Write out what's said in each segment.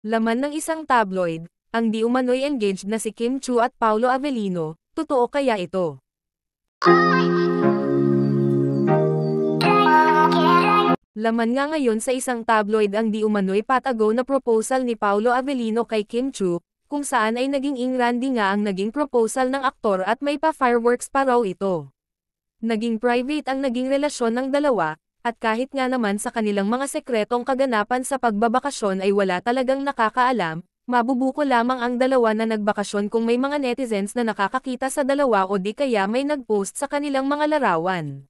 Laman ng isang tabloid, ang di umano'y engaged na si Kim Chu at Paolo Avellino, totoo kaya ito? Laman nga ngayon sa isang tabloid ang di umano'y patago na proposal ni Paolo Avellino kay Kim Chu, kung saan ay naging ingrandi nga ang naging proposal ng aktor at may pa-fireworks pa raw ito. Naging private ang naging relasyon ng dalawa, at kahit nga naman sa kanilang mga sekretong kaganapan sa pagbabakasyon ay wala talagang nakakaalam, mabubuko lamang ang dalawa na nagbakasyon kung may mga netizens na nakakakita sa dalawa o di kaya may nagpost sa kanilang mga larawan.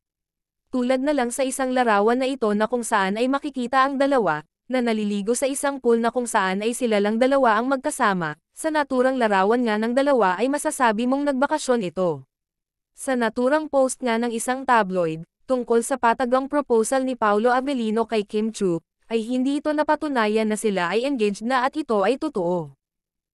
Tulad na lang sa isang larawan na ito na kung saan ay makikita ang dalawa, na naliligo sa isang pool na kung saan ay sila lang dalawa ang magkasama, sa naturang larawan nga ng dalawa ay masasabi mong nagbakasyon ito. Sa naturang post nga ng isang tabloid, tungkol sa patagang proposal ni Paolo Avellino kay Kim Chu, ay hindi ito napatunayan na sila ay engaged na at ito ay totoo.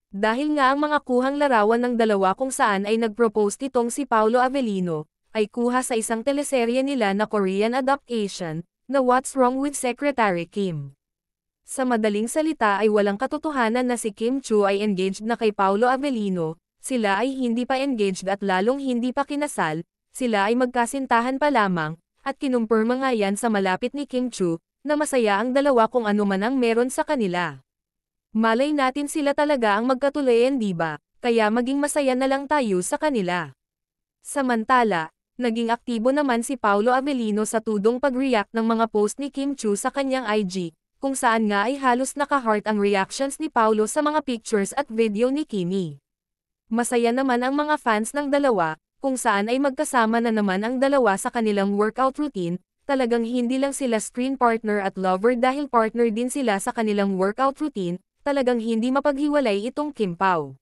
Dahil nga ang mga kuhang larawan ng dalawa kung saan ay nagpropose itong si Paolo Avellino, ay kuha sa isang teleserye nila na Korean adaptation, na What's Wrong with Secretary Kim. Sa madaling salita ay walang katotohanan na si Kim Chu ay engaged na kay Paolo Avellino, sila ay hindi pa engaged at lalong hindi pa kinasal, sila ay magkasintahan pa lamang, at kinumpirma nga yan sa malapit ni Kim Chu, na masaya ang dalawa kung ano man ang meron sa kanila. Malay natin sila talaga ang magkatulayan diba, kaya maging masaya na lang tayo sa kanila. Samantala, naging aktibo naman si Paolo Avellino sa tudong pag-react ng mga post ni Kim Chu sa kanyang IG, kung saan nga ay halos naka-heart ang reactions ni Paolo sa mga pictures at video ni Kimi. Masaya naman ang mga fans ng dalawa, kung saan ay magkasama na naman ang dalawa sa kanilang workout routine, talagang hindi lang sila screen partner at lover dahil partner din sila sa kanilang workout routine, talagang hindi mapaghiwalay itong Kim Pao.